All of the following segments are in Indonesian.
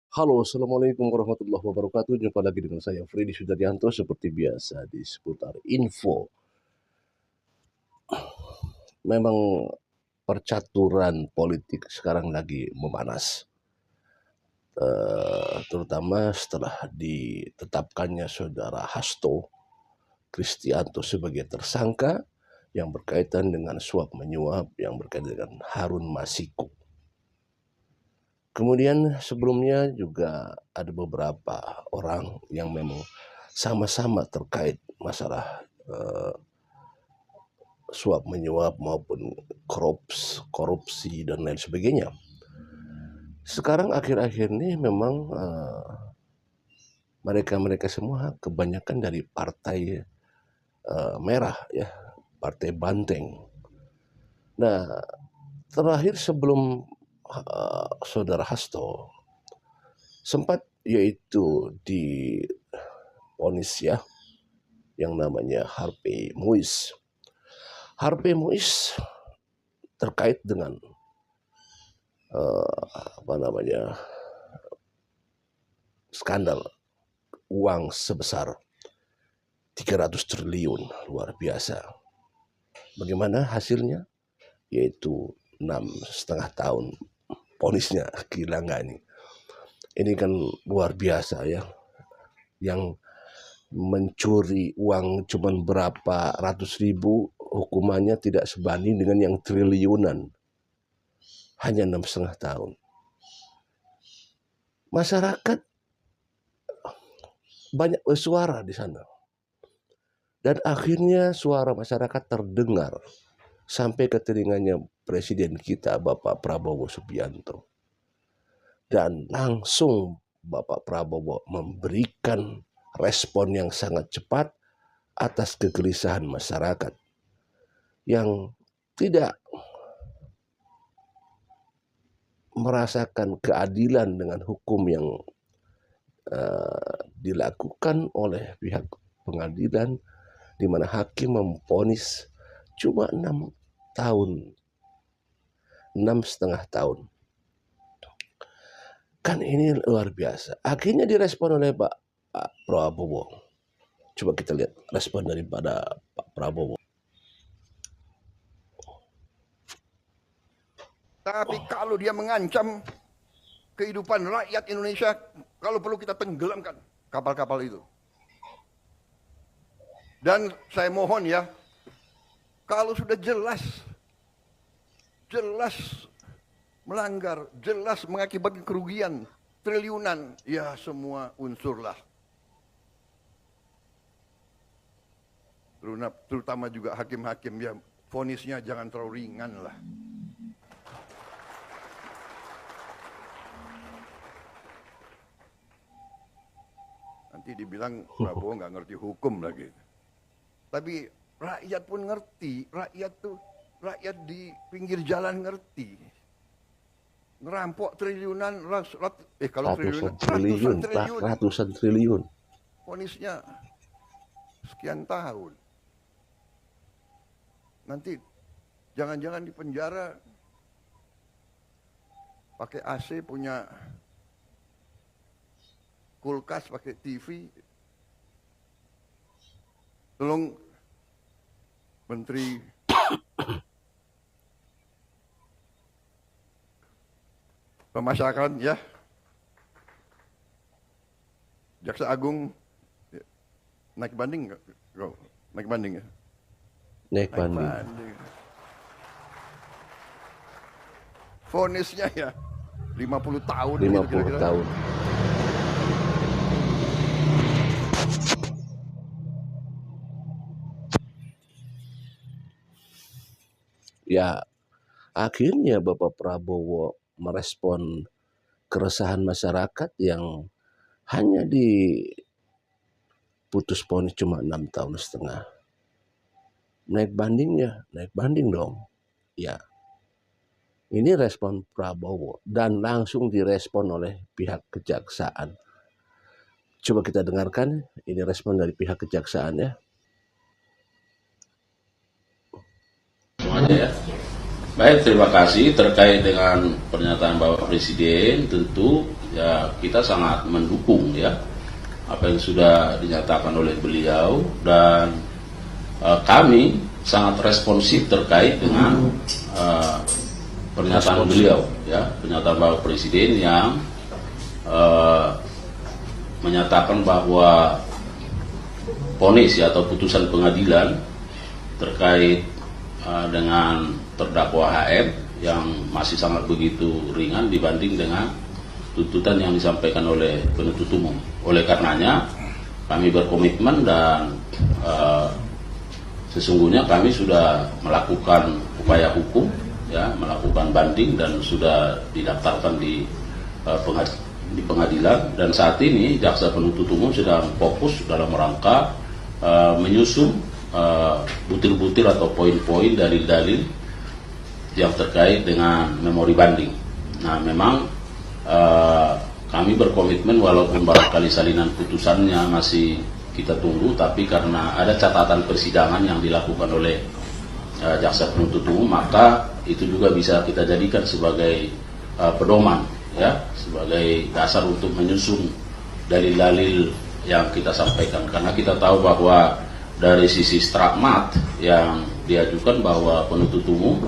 Halo, Assalamualaikum warahmatullahi wabarakatuh. Jumpa lagi dengan saya, Freddy Sudaryanto, seperti biasa di seputar info. Memang percaturan politik sekarang lagi memanas, terutama setelah ditetapkannya saudara Hasto Kristianto sebagai tersangka yang berkaitan dengan suap menyuap yang berkaitan dengan Harun Masiku. Kemudian sebelumnya juga ada beberapa orang yang memang sama-sama terkait masalah suap menyuap maupun korupsi dan lain sebagainya. Sekarang akhir-akhir ini memang mereka-mereka semua kebanyakan dari partai merah ya, partai banteng. Nah, terakhir sebelum saudara Hasto sempat yaitu di vonis ya yang namanya Harvey Muiz. Harvey Muiz terkait dengan skandal uang sebesar 300 triliun, luar biasa. Bagaimana hasilnya? Yaitu 6,5 tahun vonisnya. Gila nggak ini? Ini kan luar biasa ya. Yang mencuri uang cuman berapa ratus ribu, hukumannya tidak sebanding dengan yang triliunan. Hanya 6,5 tahun. Masyarakat banyak bersuara di sana. Dan akhirnya suara masyarakat terdengar sampai ke telinganya Presiden kita Bapak Prabowo Subianto. Dan langsung Bapak Prabowo memberikan respon yang sangat cepat atas kegelisahan masyarakat yang tidak merasakan keadilan dengan hukum yang dilakukan oleh pihak pengadilan, di mana hakim memvonis cuma 6 tahun, 6,5 tahun. Kan ini luar biasa. Akhirnya direspon oleh Pak Prabowo. Coba kita lihat respon daripada Pak Prabowo. Tapi kalau dia mengancam kehidupan rakyat Indonesia, kalau perlu kita tenggelamkan kapal-kapal itu. Dan saya mohon ya, kalau sudah jelas melanggar, jelas mengakibatkan kerugian triliunan, ya semua unsurlah. Terutama juga hakim-hakim ya, vonisnya jangan terlalu ringan lah. Nanti dibilang Prabowo nggak ngerti hukum lagi. Tapi rakyat pun ngerti, rakyat di pinggir jalan ngerti. Ngerampok triliunan, kalau ratusan triliun. Vonisnya sekian tahun. Nanti jangan-jangan di penjara pakai AC, punya kulkas, pakai TV. Tolong Menteri Pemasyarakatan ya, Jaksa Agung naik banding nggak? Naik banding ya? Naik banding. Vonisnya ya 50 tahun. 50 tahun. Ya, akhirnya Bapak Prabowo merespon keresahan masyarakat yang hanya diputus vonis cuma 6,5 tahun. Naik banding dong. Ya, ini respon Prabowo dan langsung direspon oleh pihak kejaksaan. Coba kita dengarkan ini respon dari pihak kejaksaan ya. Semuanya ya. Baik, terima kasih. Terkait dengan pernyataan Bapak Presiden, tentu ya kita sangat mendukung ya apa yang sudah dinyatakan oleh beliau, dan kami sangat responsif terkait dengan pernyataan beliau ya, pernyataan Bapak Presiden yang menyatakan bahwa vonis ya, atau putusan pengadilan terkait dengan terdakwa HM yang masih sangat begitu ringan dibanding dengan tuntutan yang disampaikan oleh penuntut umum. Oleh karenanya kami berkomitmen dan sesungguhnya kami sudah melakukan upaya hukum ya, melakukan banding dan sudah didaftarkan di pengadilan, dan saat ini jaksa penuntut umum sedang fokus dalam rangka menyusun butir-butir atau poin-poin dalil-dalil yang terkait dengan memori banding. Nah, memang kami berkomitmen walaupun barangkali salinan putusannya masih kita tunggu, tapi karena ada catatan persidangan yang dilakukan oleh jaksa penuntut umum, maka itu juga bisa kita jadikan sebagai pedoman ya, sebagai dasar untuk menyusun dalil-dalil yang kita sampaikan. Karena kita tahu bahwa dari sisi stratmat yang diajukan bahwa penuntut umum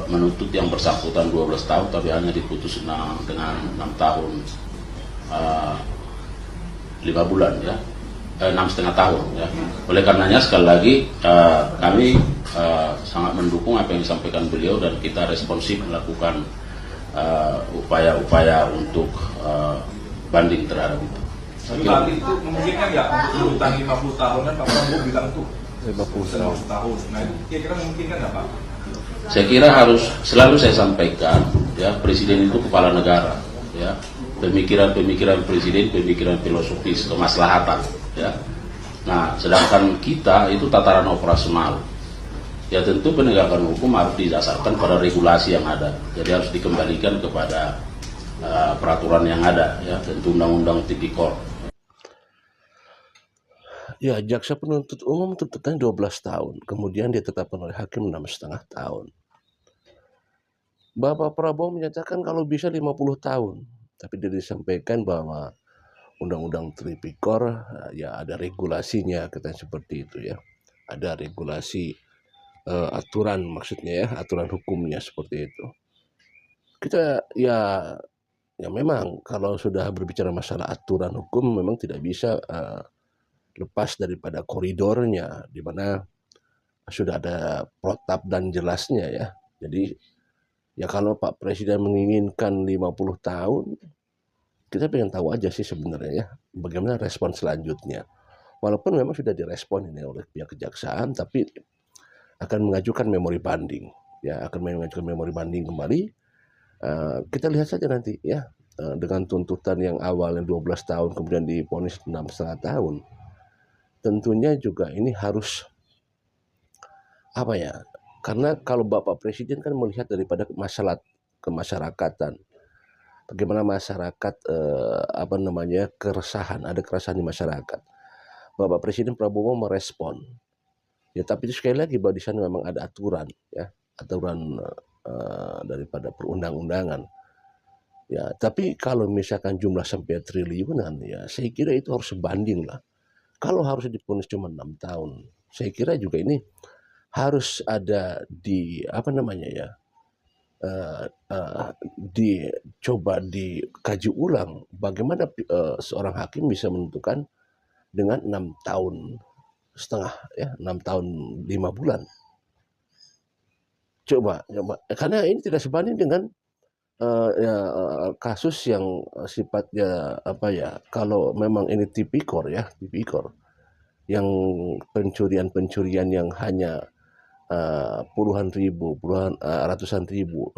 menuntut yang bersangkutan 12 tahun tapi hanya diputus dengan 6 tahun 5 bulan ya, 6,5 tahun ya. Oleh karenanya sekali lagi kami sangat mendukung apa yang disampaikan beliau, dan kita responsif melakukan upaya-upaya untuk banding terhadap itu. Tapi kali itu memungkinkan nggak untuk tuntutan 50 tahun, kan Pak Prabowo bilang tuh 50 tahun. Nah itu kira-kira memungkinkan nggak Pak? Saya kira harus selalu saya sampaikan ya, presiden itu kepala negara ya, pemikiran presiden pemikiran filosofis kemaslahatan ya. Nah, sedangkan kita itu tataran operasional ya, tentu penegakan hukum harus didasarkan pada regulasi yang ada, jadi harus dikembalikan kepada peraturan yang ada ya, tentu undang-undang tipikor. Ya, jaksa penuntut umum tuntutan 12 tahun, kemudian ditetapkan oleh hakim 6,5 tahun. Bapak Prabowo menyatakan kalau bisa 50 tahun, tapi dia disampaikan bahwa undang-undang tipikor ya ada regulasinya, kata seperti itu ya. Ada regulasi aturan, maksudnya ya, aturan hukumnya seperti itu. Kita ya memang kalau sudah berbicara masalah aturan hukum memang tidak bisa lepas daripada koridornya, di mana sudah ada protap dan jelasnya ya. Jadi ya kalau Pak Presiden menginginkan 50 tahun, kita pengen tahu aja sih sebenarnya ya, bagaimana respon selanjutnya. Walaupun memang sudah direspon ini oleh pihak kejaksaan, tapi akan mengajukan memori banding ya, akan mengajukan memori banding kembali. Kita lihat saja nanti ya, dengan tuntutan yang awalnya 12 tahun kemudian divonis 6,5 tahun. Tentunya juga ini harus apa ya, karena kalau Bapak Presiden kan melihat daripada masalah kemasyarakatan, bagaimana masyarakat keresahan, ada keresahan di masyarakat. Bapak Presiden Prabowo merespon ya, tapi itu sekali lagi bahwa di sana memang ada aturan ya, aturan daripada perundang-undangan ya. Tapi kalau misalkan jumlah sampai triliunan ya, saya kira itu harus sebanding lah. Kalau harus divonis cuma 6 tahun, saya kira juga ini harus ada dicoba dikaji ulang bagaimana seorang hakim bisa menentukan dengan 6,5 tahun ya, 6 tahun 5 bulan. Coba, karena ini tidak sebanding dengan kasus yang sifatnya kalau memang ini tipikor ya, tipikor yang pencurian yang hanya puluhan ribu, ratusan ribu,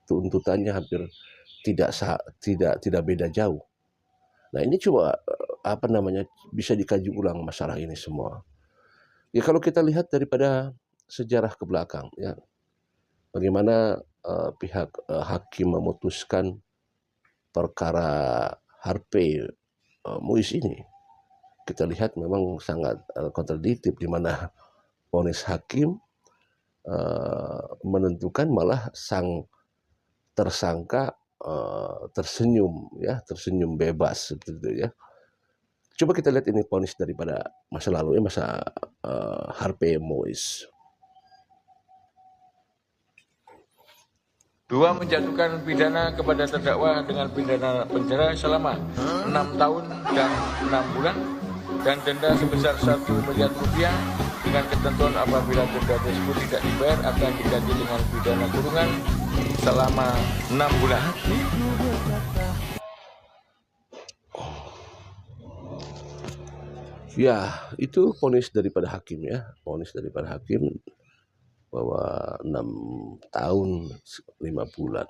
tuntutannya hampir tidak beda jauh. Nah, ini coba bisa dikaji ulang masalah ini semua. Ya kalau kita lihat daripada sejarah ke belakang ya, bagaimana pihak hakim memutuskan perkara Harvey Muiz ini, kita lihat memang sangat kontradiktif, di mana vonis hakim menentukan malah sang tersangka tersenyum ya, tersenyum bebas seperti itu ya. Coba kita lihat ini vonis daripada masa lalu ya, masa Harvey Mois. 2. Menjatuhkan pidana kepada terdakwa dengan pidana penjara selama 6 tahun dan 6 bulan dan denda sebesar 1 miliar rupiah dengan ketentuan apabila denda tersebut tidak dibayar akan diganti dengan pidana kurungan selama 6 bulan. Ya, itu vonis daripada hakim ya, vonis daripada hakim bahwa 6 tahun 5 bulan.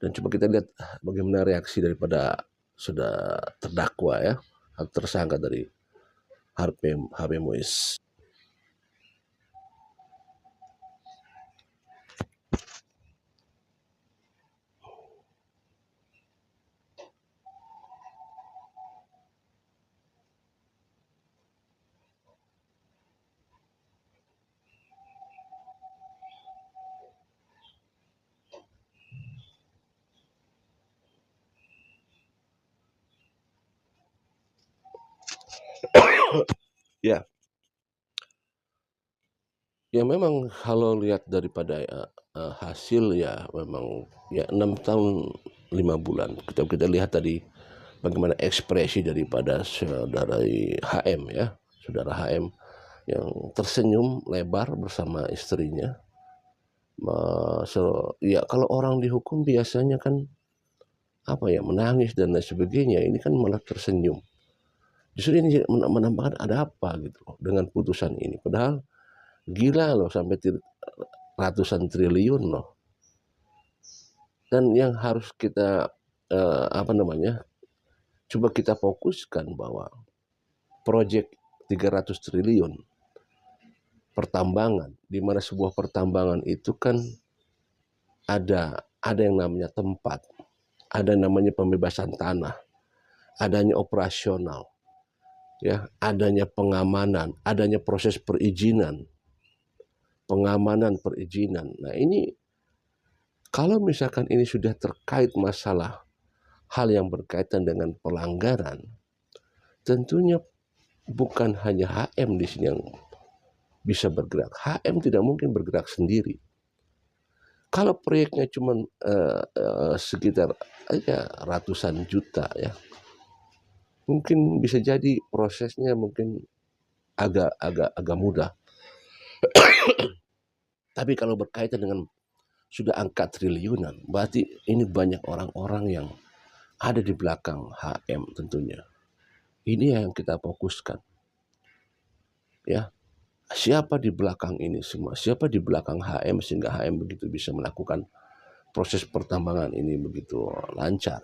Dan coba kita lihat bagaimana reaksi daripada sudah terdakwa ya, tersangka dari Harvey Mois. Ya. Ya memang kalau lihat daripada hasil ya memang ya 6 tahun 5 bulan. Kita lihat tadi bagaimana ekspresi daripada saudara HM ya, saudara HM yang tersenyum lebar bersama istrinya. Ya kalau orang dihukum biasanya kan apa ya, menangis dan lain sebagainya, ini kan malah tersenyum. Justru ini menambahkan ada apa gitu loh dengan putusan ini. Padahal gila loh sampai ratusan triliun loh. Dan yang harus kita coba kita fokuskan bahwa proyek 300 triliun pertambangan, di mana sebuah pertambangan itu kan ada yang namanya tempat, ada yang namanya pembebasan tanah, adanya operasional, ya, adanya pengamanan, adanya proses perizinan, pengamanan perizinan. Nah ini kalau misalkan ini sudah terkait masalah hal yang berkaitan dengan pelanggaran, tentunya bukan hanya HM di sini yang bisa bergerak. HM tidak mungkin bergerak sendiri. Kalau proyeknya cuma sekitar aja ratusan juta ya, mungkin bisa jadi prosesnya mungkin agak mudah. Tapi kalau berkaitan dengan sudah angka triliunan, berarti ini banyak orang-orang yang ada di belakang HM tentunya. Ini yang kita fokuskan. Ya, siapa di belakang ini semua? Siapa di belakang HM sehingga HM begitu bisa melakukan proses pertambangan ini begitu lancar?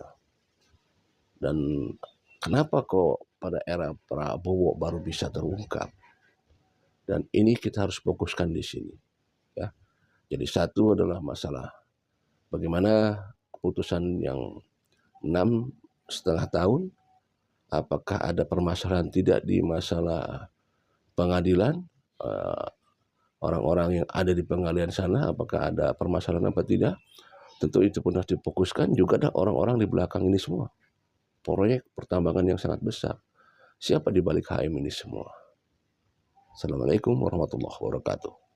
Dan kenapa kok pada era Prabowo baru bisa terungkap? Dan ini kita harus fokuskan di sini. Ya, jadi satu adalah masalah bagaimana keputusan yang 6,5 tahun, apakah ada permasalahan tidak di masalah pengadilan, orang-orang yang ada di pengadilan sana, apakah ada permasalahan apa tidak? Tentu itu pun harus difokuskan. Juga ada orang-orang di belakang ini semua, proyek pertambangan yang sangat besar. Siapa di balik HM ini semua? Assalamualaikum warahmatullahi wabarakatuh.